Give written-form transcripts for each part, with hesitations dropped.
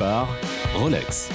par Rolex.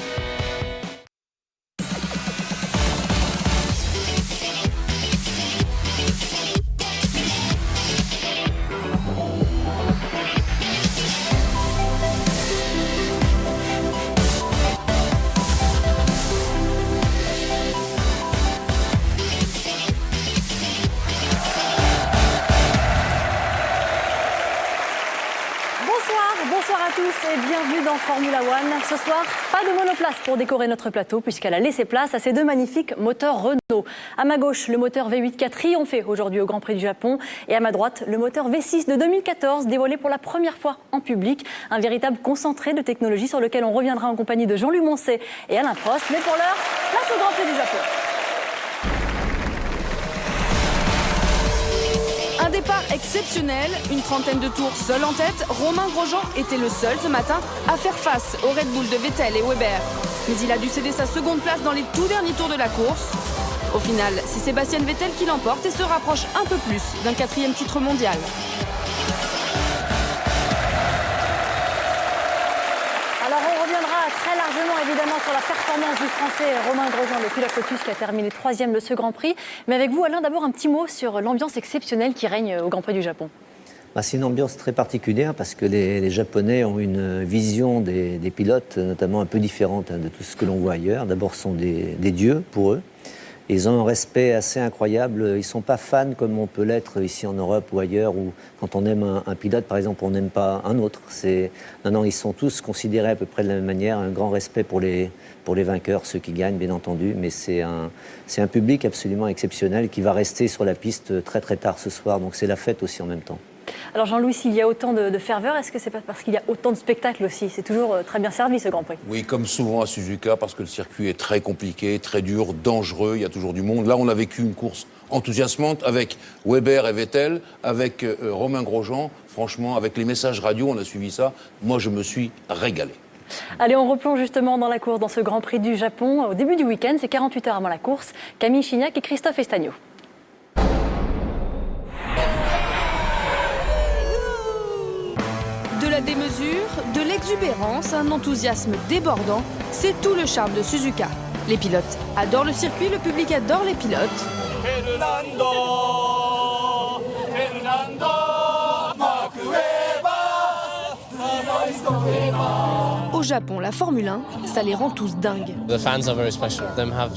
Bonsoir à tous et bienvenue dans Formula One. Ce soir, pas de monoplace pour décorer notre plateau puisqu'elle a laissé place à ces deux magnifiques moteurs Renault. À ma gauche, le moteur V8 qui a triomphé aujourd'hui au Grand Prix du Japon et à ma droite, le moteur V6 de 2014 dévoilé pour la première fois en public. Un véritable concentré de technologie sur lequel on reviendra en compagnie de Jean-Louis Moncet et Alain Prost. Mais pour l'heure, place au Grand Prix du Japon. Un départ exceptionnel, une trentaine de tours seul en tête, Romain Grosjean était le seul ce matin à faire face au Red Bull de Vettel et Weber. Mais il a dû céder sa seconde place dans les tout derniers tours de la course. Au final, c'est Sébastien Vettel qui l'emporte et se rapproche un peu plus d'un 4e titre mondial. Alors on reviendra très largement évidemment sur la performance du Français Romain Grosjean, le pilote Lotus qui a terminé 3e de ce Grand Prix. Mais avec vous Alain, d'abord un petit mot sur l'ambiance exceptionnelle qui règne au Grand Prix du Japon. C'est une ambiance très particulière parce que les Japonais ont une vision des pilotes notamment un peu différente de tout ce que l'on voit ailleurs. D'abord ce sont des dieux pour eux. Ils ont un respect assez incroyable. Ils ne sont pas fans comme on peut l'être ici en Europe ou ailleurs, où quand on aime un pilote, par exemple, on n'aime pas un autre. Non, ils sont tous considérés à peu près de la même manière. Un grand respect pour les vainqueurs, ceux qui gagnent, bien entendu. Mais c'est un public absolument exceptionnel qui va rester sur la piste très très tard ce soir. Donc c'est la fête aussi en même temps. Alors Jean-Louis, s'il y a autant de ferveur, est-ce que c'est pas parce qu'il y a autant de spectacles aussi? C'est toujours très bien servi ce Grand Prix. Oui, comme souvent à Suzuka, parce que le circuit est très compliqué, très dur, dangereux, il y a toujours du monde. Là, on a vécu une course enthousiasmante avec Weber et Vettel, avec Romain Grosjean. Franchement, avec les messages radio, on a suivi ça. Moi, je me suis régalé. Allez, on replonge justement dans la course, dans ce Grand Prix du Japon. Au début du week-end, c'est 48 heures avant la course. Camille Chignac et Christophe Estagno. De la démesure, de l'exubérance, un enthousiasme débordant, c'est tout le charme de Suzuka. Les pilotes adorent le circuit, le public adore les pilotes. Au Japon, la Formule 1, ça les rend tous dingues. The fans are very special. Them have,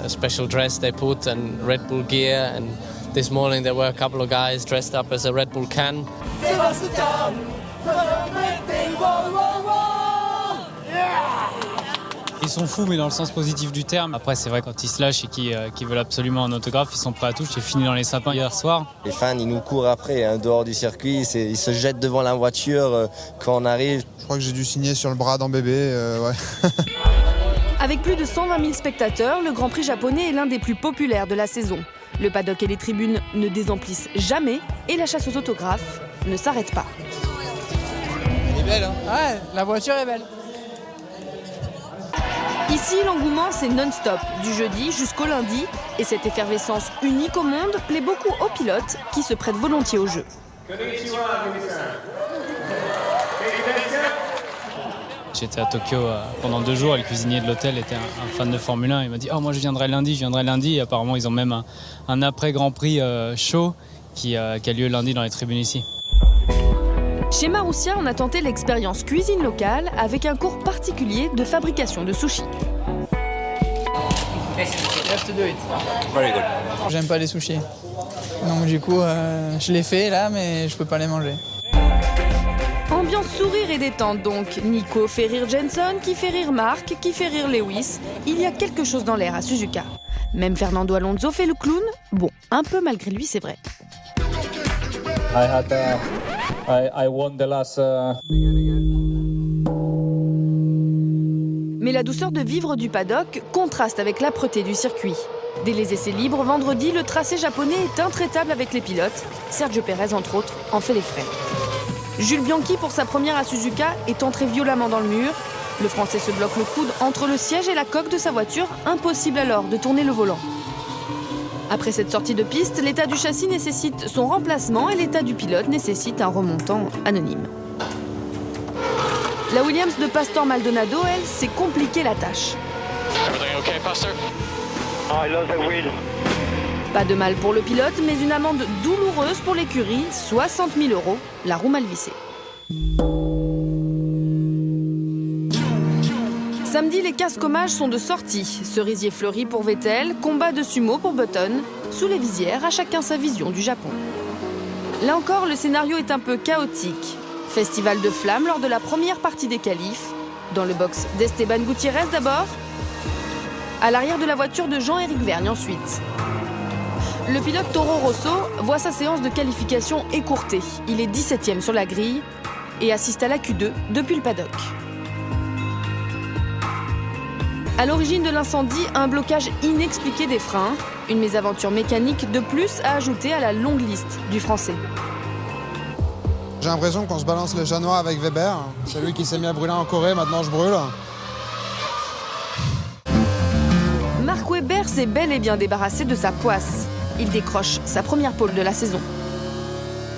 a special dress they put and Red Bull gear. And this morning there were a couple of guys dressed up as a Red Bull can. Ils sont fous, mais dans le sens positif du terme. Après, c'est vrai, quand ils se lâchent et qu'ils veulent absolument un autographe, ils sont prêts à tout. J'ai fini dans les sapins hier soir. Les fans, ils nous courent après, dehors du circuit. Ils se jettent devant la voiture quand on arrive. Je crois que j'ai dû signer sur le bras d'un bébé, ouais. Avec plus de 120 000 spectateurs, le Grand Prix japonais est l'un des plus populaires de la saison. Le paddock et les tribunes ne désemplissent jamais et la chasse aux autographes ne s'arrête pas. Elle est belle, hein? Ouais, la voiture est belle. Ici, l'engouement, c'est non-stop, du jeudi jusqu'au lundi. Et cette effervescence unique au monde plaît beaucoup aux pilotes qui se prêtent volontiers au jeu. J'étais à Tokyo pendant 2 jours et le cuisinier de l'hôtel était un fan de Formule 1. Il m'a dit « Oh, moi je viendrai lundi. » Et apparemment, ils ont même un après-Grand Prix show qui a lieu lundi dans les tribunes ici. Chez Marussia, on a tenté l'expérience cuisine locale avec un cours particulier de fabrication de sushi. J'aime pas les sushis. Donc du coup, je les fais là, mais je peux pas les manger. Ambiance sourire et détente donc. Nico fait rire Jenson, qui fait rire Marc, qui fait rire Lewis. Il y a quelque chose dans l'air à Suzuka. Même Fernando Alonso fait le clown. Bon, un peu malgré lui, c'est vrai. I won the last. Mais la douceur de vivre du paddock contraste avec l'âpreté du circuit. Dès les essais libres, vendredi, le tracé japonais est intraitable avec les pilotes. Sergio Pérez, entre autres, en fait les frais. Jules Bianchi, pour sa première à Suzuka, est entré violemment dans le mur. Le Français se bloque le coude entre le siège et la coque de sa voiture. Impossible alors de tourner le volant. Après cette sortie de piste, l'état du châssis nécessite son remplacement et l'état du pilote nécessite un remontant anonyme. La Williams de Pastor Maldonado, elle, s'est compliqué la tâche. Pas de mal pour le pilote, mais une amende douloureuse pour l'écurie, 60 000 €, la roue mal vissée. Samedi, les casques hommages sont de sortie. Cerisier fleuri pour Vettel, combat de sumo pour Button. Sous les visières, à chacun sa vision du Japon. Là encore, le scénario est un peu chaotique. Festival de flammes lors de la première partie des qualifs. Dans le box d'Esteban Gutiérrez d'abord. À l'arrière de la voiture de Jean-Éric Vergne ensuite. Le pilote Toro Rosso voit sa séance de qualification écourtée. Il est 17e sur la grille et assiste à la Q2 depuis le paddock. À l'origine de l'incendie, un blocage inexpliqué des freins. Une mésaventure mécanique de plus à ajouter à la longue liste du Français. J'ai l'impression qu'on se balance les chats noirs avec Weber. C'est lui qui s'est mis à brûler en Corée, maintenant je brûle. Mark Webber s'est bel et bien débarrassé de sa poisse. Il décroche sa première pole de la saison.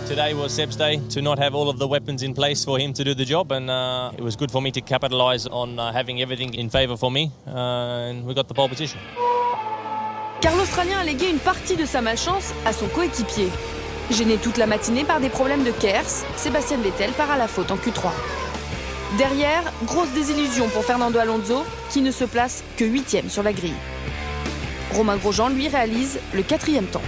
Today was Seb's day to not have all of the weapons in place for him to do the job, and it was good for me to capitalise on having everything in favour for me, and we got the pole position. Car l'Australien a légué une partie de sa malchance à son coéquipier. Gêné toute la matinée par des problèmes de Kers, Sébastien Vettel part à la faute en Q3. Derrière, grosse désillusion pour Fernando Alonso, qui ne se place que 8e sur la grille. Romain Grosjean, lui, réalise le 4e temps.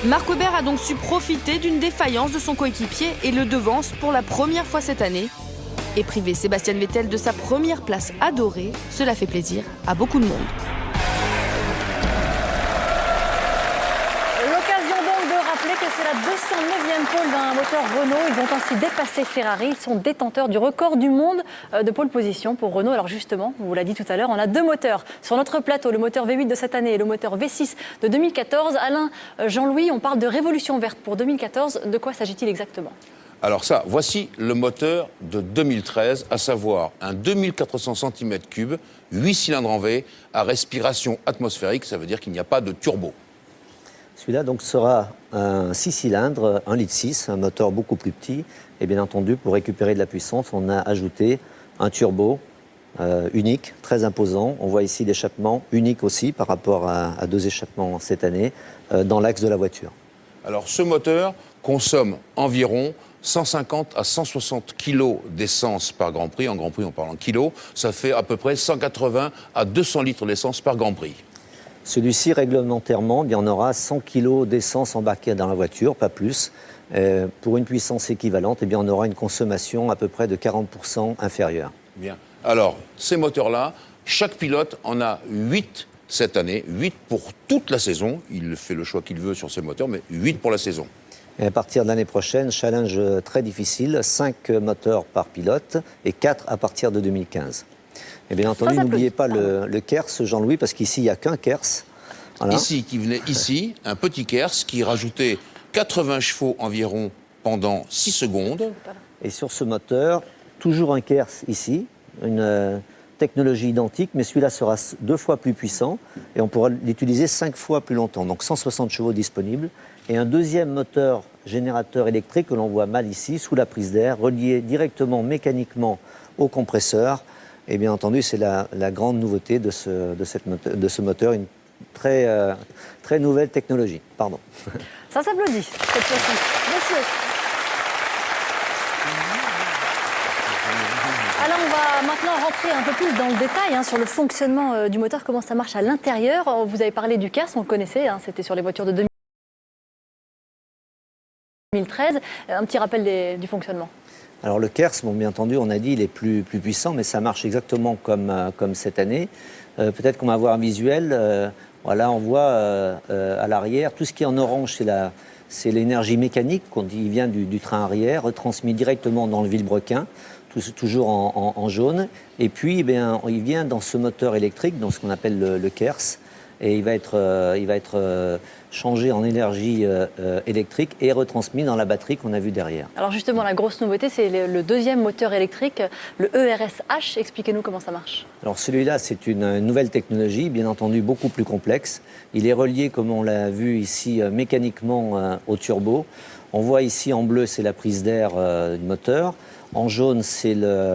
Mark Webber a donc su profiter d'une défaillance de son coéquipier et le devance pour la première fois cette année. Et priver Sébastien Vettel de sa première place adorée, cela fait plaisir à beaucoup de monde. L'occasion donc de rappeler que c'est la 209e pole d'un moteur Renault. Ils ont ainsi dépassé Ferrari. Ils sont détenteurs du record du monde de pole position pour Renault. Alors justement, on vous l'a dit tout à l'heure, on a deux moteurs sur notre plateau, le moteur V8 de cette année et le moteur V6 de 2014. Alain, Jean-Louis, on parle de révolution verte pour 2014. De quoi s'agit-il exactement ? Alors ça, voici le moteur de 2013, à savoir un 2400 cm3, 8 cylindres en V, à respiration atmosphérique, ça veut dire qu'il n'y a pas de turbo. Celui-là donc sera un 6 cylindres, 1,6 litre, un moteur beaucoup plus petit. Et bien entendu, pour récupérer de la puissance, on a ajouté un turbo unique, très imposant. On voit ici l'échappement unique aussi par rapport à deux échappements cette année dans l'axe de la voiture. Alors ce moteur consomme environ 150 à 160 kg d'essence par Grand Prix. En Grand Prix, on parle en kilos. Ça fait à peu près 180 à 200 litres d'essence par Grand Prix. Celui-ci, réglementairement, bien, on aura 100 kg d'essence embarquée dans la voiture, pas plus. Pour une puissance équivalente, eh bien, on aura une consommation à peu près de 40% inférieure. Bien. Alors, ces moteurs-là, chaque pilote en a 8 cette année, 8 pour toute la saison. Il fait le choix qu'il veut sur ces moteurs, mais 8 pour la saison. Et à partir de l'année prochaine, challenge très difficile, 5 moteurs par pilote et 4 à partir de 2015. Et bien entendu, n'oubliez pas le Kers, Jean-Louis, parce qu'ici, il n'y a qu'un Kers. Voilà. Ici, qui venait ici, un petit Kers qui rajoutait 80 chevaux environ pendant 6 secondes. Et sur ce moteur, toujours un Kers ici, une technologie identique, mais celui-là sera 2 fois plus puissant et on pourra l'utiliser 5 fois plus longtemps, donc 160 chevaux disponibles. Et un deuxième moteur générateur électrique que l'on voit mal ici, sous la prise d'air, relié directement mécaniquement au compresseur. Et bien entendu, c'est la grande nouveauté de ce moteur, une très nouvelle technologie. Pardon. Ça s'applaudit, cette fois-ci. Monsieur. Alors on va maintenant rentrer un peu plus dans le détail sur le fonctionnement du moteur, comment ça marche à l'intérieur. Vous avez parlé du Kers, on le connaissait, c'était sur les voitures de 2013. Un petit rappel du fonctionnement. Alors le Kers, bon, bien entendu, on a dit il est plus puissant, mais ça marche exactement comme cette année. Peut-être qu'on va voir un visuel. Voilà, on voit à l'arrière, tout ce qui est en orange, c'est l'énergie mécanique qui vient du train arrière, retransmis directement dans le vilebrequin, toujours en jaune. Et puis, il vient dans ce moteur électrique, dans ce qu'on appelle le Kers, et il va être changé en énergie électrique et retransmis dans la batterie qu'on a vue derrière. Alors justement, la grosse nouveauté, c'est le deuxième moteur électrique, le ERSH. Expliquez-nous comment ça marche. Alors celui-là, c'est une nouvelle technologie, bien entendu beaucoup plus complexe. Il est relié, comme on l'a vu ici, mécaniquement au turbo. On voit ici en bleu, c'est la prise d'air du moteur. En jaune, c'est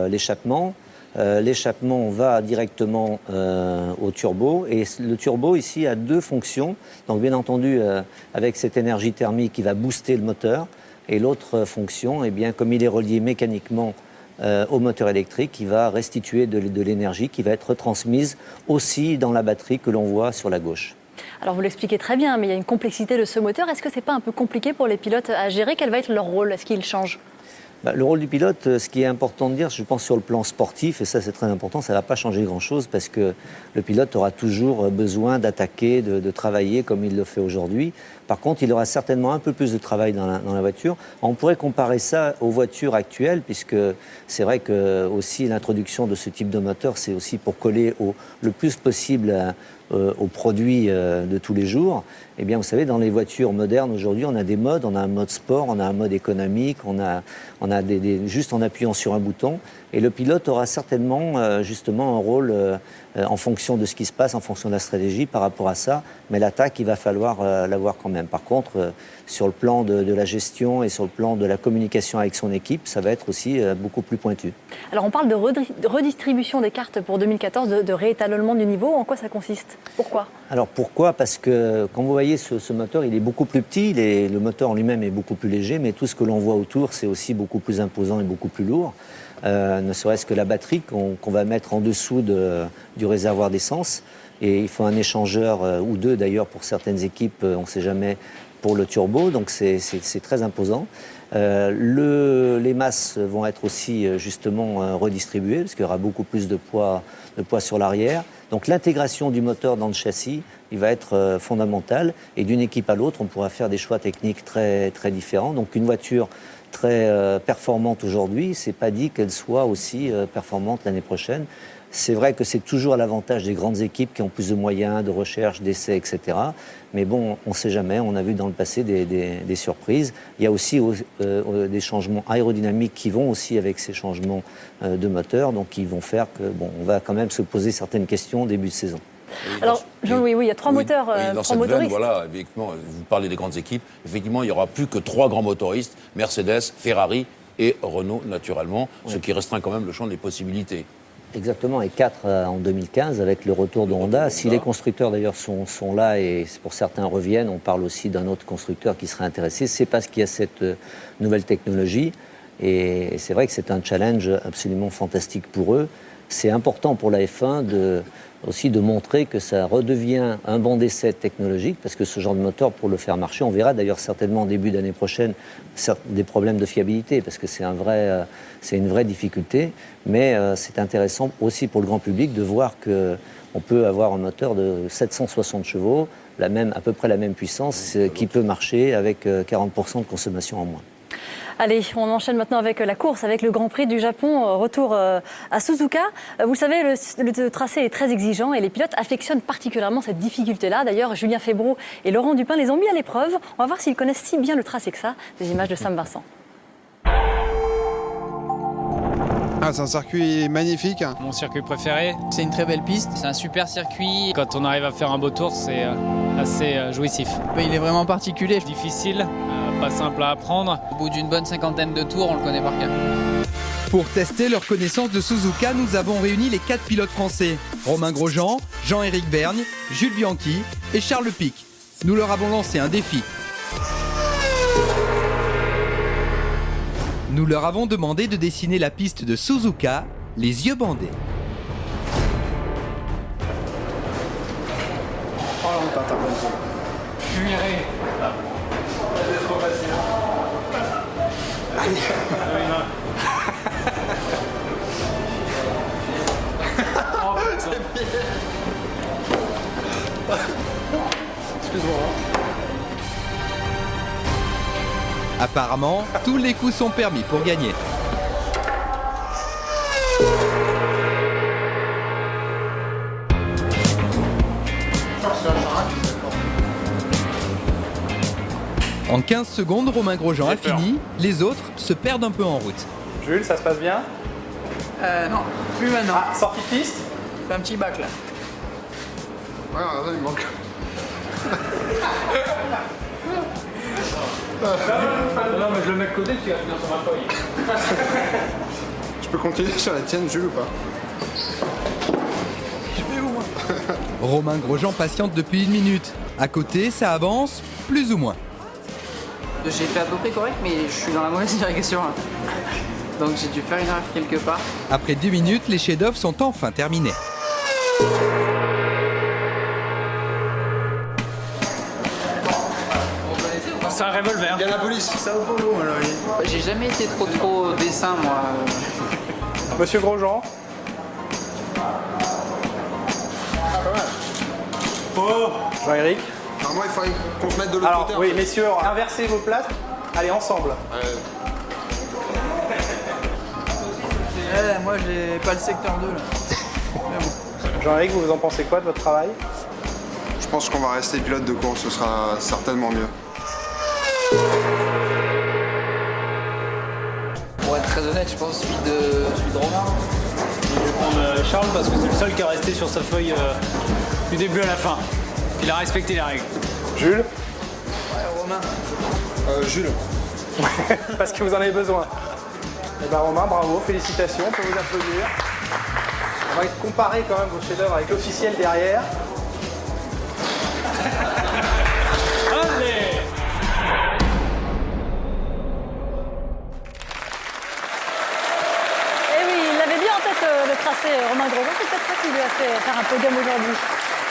l'échappement. L'échappement va directement au turbo. Et le turbo, ici, a deux fonctions. Donc, bien entendu, avec cette énergie thermique qui va booster le moteur. Et l'autre fonction, eh bien, comme il est relié mécaniquement au moteur électrique, il va restituer de l'énergie qui va être retransmise aussi dans la batterie que l'on voit sur la gauche. Alors vous l'expliquez très bien, mais il y a une complexité de ce moteur. Est-ce que ce n'est pas un peu compliqué pour les pilotes à gérer? Quel va être leur rôle? Est-ce qu'il change? Le rôle du pilote, ce qui est important de dire, je pense sur le plan sportif, et ça c'est très important, ça ne va pas changer grand-chose parce que le pilote aura toujours besoin d'attaquer, de travailler comme il le fait aujourd'hui. Par contre, il aura certainement un peu plus de travail dans la voiture. On pourrait comparer ça aux voitures actuelles, puisque c'est vrai que aussi l'introduction de ce type de moteur, c'est aussi pour coller le plus possible aux produits de tous les jours. Eh bien, vous savez, dans les voitures modernes aujourd'hui, on a des modes, on a un mode sport, on a un mode économique, on a juste en appuyant sur un bouton. Et le pilote aura certainement justement un rôle en fonction de ce qui se passe, en fonction de la stratégie par rapport à ça. Mais l'attaque, il va falloir l'avoir quand même. Par contre, sur le plan de la gestion et sur le plan de la communication avec son équipe, ça va être aussi beaucoup plus pointu. Alors on parle de redistribution des cartes pour 2014, de réétalonnement du niveau. En quoi ça consiste? Pourquoi? Alors pourquoi? Parce que quand vous voyez ce moteur, il est beaucoup plus petit, le moteur en lui-même est beaucoup plus léger, mais tout ce que l'on voit autour, c'est aussi beaucoup plus imposant et beaucoup plus lourd. Ne serait-ce que la batterie qu'on va mettre en dessous du réservoir d'essence. Et il faut un échangeur ou deux d'ailleurs pour certaines équipes, on ne sait jamais, pour le turbo, donc c'est très imposant. Les masses vont être aussi justement redistribuées parce qu'il y aura beaucoup plus de poids sur l'arrière. Donc l'intégration du moteur dans le châssis, il va être fondamental. Et d'une équipe à l'autre, on pourra faire des choix techniques très, très différents. Donc une voiture très performante aujourd'hui, c'est pas dit qu'elle soit aussi performante l'année prochaine. C'est vrai que c'est toujours à l'avantage des grandes équipes qui ont plus de moyens, de recherche, d'essais, etc. Mais bon, on ne sait jamais. On a vu dans le passé des surprises. Il y a aussi des changements aérodynamiques qui vont aussi avec ces changements de moteur. Donc, ils vont faire que, on va quand même se poser certaines questions au début de saison. Alors, Jean-Louis, oui, il y a trois moteurs, dans trois cette motoristes. veine, voilà, effectivement, vous parlez des grandes équipes. Effectivement, il n'y aura plus que 3 grands motoristes, Mercedes, Ferrari et Renault, naturellement, ce qui restreint quand même le champ des possibilités. Exactement, et 4 en 2015 avec le retour de Honda. Si les constructeurs d'ailleurs sont là et pour certains reviennent, on parle aussi d'un autre constructeur qui serait intéressé, c'est parce qu'il y a cette nouvelle technologie. Et c'est vrai que c'est un challenge absolument fantastique pour eux. C'est important pour la F1 aussi de montrer que ça redevient un banc d'essai technologique, parce que ce genre de moteur, pour le faire marcher, on verra d'ailleurs certainement en début d'année prochaine des problèmes de fiabilité, parce que c'est une vraie difficulté, mais c'est intéressant aussi pour le grand public de voir qu'on peut avoir un moteur de 760 chevaux, à peu près la même puissance, qui peut marcher avec 40% de consommation en moins. Allez, on enchaîne maintenant avec la course, avec le Grand Prix du Japon, retour à Suzuka. Vous le savez, le tracé est très exigeant et les pilotes affectionnent particulièrement cette difficulté-là. D'ailleurs, Julien Febvreau et Laurent Dupin les ont mis à l'épreuve. On va voir s'ils connaissent si bien le tracé que ça. Des images de Sam Vincent. C'est un circuit magnifique. Mon circuit préféré. C'est une très belle piste. C'est un super circuit. Quand on arrive à faire un beau tour, c'est assez jouissif. Mais il est vraiment particulier. Difficile, pas simple à apprendre. Au bout d'une bonne cinquantaine de tours, on le connaît par cœur. Pour tester leur connaissance de Suzuka, nous avons réuni les 4 pilotes français. Romain Grosjean, Jean-Éric Vergne, Jules Bianchi et Charles Pic. Nous leur avons lancé un défi. Nous leur avons demandé de dessiner la piste de Suzuka, les yeux bandés. Oh là, on t'attend. Fumier. C'est trop facile. Excuse-moi. Apparemment, tous les coups sont permis pour gagner. En 15 secondes, Romain Grosjean a fini. Les autres se perdent un peu en route. Jules, ça se passe bien? Non, plus maintenant. Ah, sortie de piste? Fais un petit bac là. Ouais, il manque. Non, mais je le mets de côté, tu vas finir sur ma feuille. Je peux continuer sur la tienne, Jules, ou pas? Je vais où, moi? Romain Grosjean patiente depuis 1 minute. À côté, ça avance, plus ou moins. J'ai fait à peu près correct, mais je suis dans la mauvaise direction. Là. Donc j'ai dû faire une erreur quelque part. Après 2 minutes, les chefs-d'œuvre sont enfin terminés. C'est un revolver. Il y a la police. Ça au polo, alors oui. J'ai jamais été trop dessin, moi. Monsieur Grosjean. Oh Jean-Éric. Normalement, il faudrait qu'on se mette de l'autre Alors, côté. oui, messieurs, inversez vos places. Allez, ensemble. Moi, j'ai pas le secteur 2, là. Jean-Éric, vous en pensez quoi de votre travail? Je pense qu'on va rester pilote de course, ce sera certainement mieux. Pour être très honnête, je pense celui de Romain. Je vais prendre Charles parce que c'est le seul qui est resté sur sa feuille du début à la fin. Il a respecté les règles. Jules? Ouais, Romain. Jules. Parce que vous en avez besoin. Eh ben Romain, bravo, félicitations, on peut vous applaudir. On va comparer quand même vos chefs-d'œuvre avec l'officiel derrière. Allez! Eh oui, il avait bien en tête le tracé, Romain Grosjean. C'est peut-être ça qui lui a fait faire un podium aujourd'hui.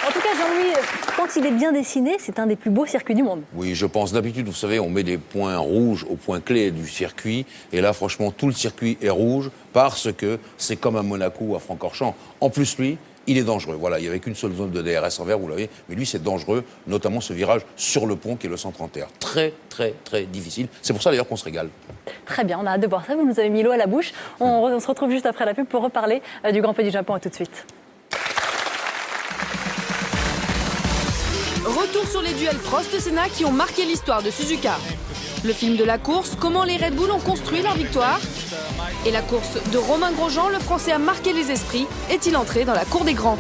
En tout cas, Jean-Louis, quand il est bien dessiné, c'est un des plus beaux circuits du monde. Oui, je pense. D'habitude, vous savez, on met des points rouges aux points clés du circuit. Et là, franchement, tout le circuit est rouge parce que c'est comme à Monaco ou à Francorchamps. En plus, lui, il est dangereux. Voilà, il n'y avait qu'une seule zone de DRS en vert, vous l'avez. Mais lui, c'est dangereux, notamment ce virage sur le pont qui est le 131. Très, très, très difficile. C'est pour ça, d'ailleurs, qu'on se régale. Très bien, on a hâte de voir ça. Vous nous avez mis l'eau à la bouche. On se retrouve juste après la pub pour reparler du Grand Prix du Japon. À tout de suite. Retour sur les duels Prost-Senna qui ont marqué l'histoire de Suzuka. Le film de la course, comment les Red Bull ont construit leur victoire. Et la course de Romain Grosjean, le Français a marqué les esprits. Est-il entré dans la cour des grands?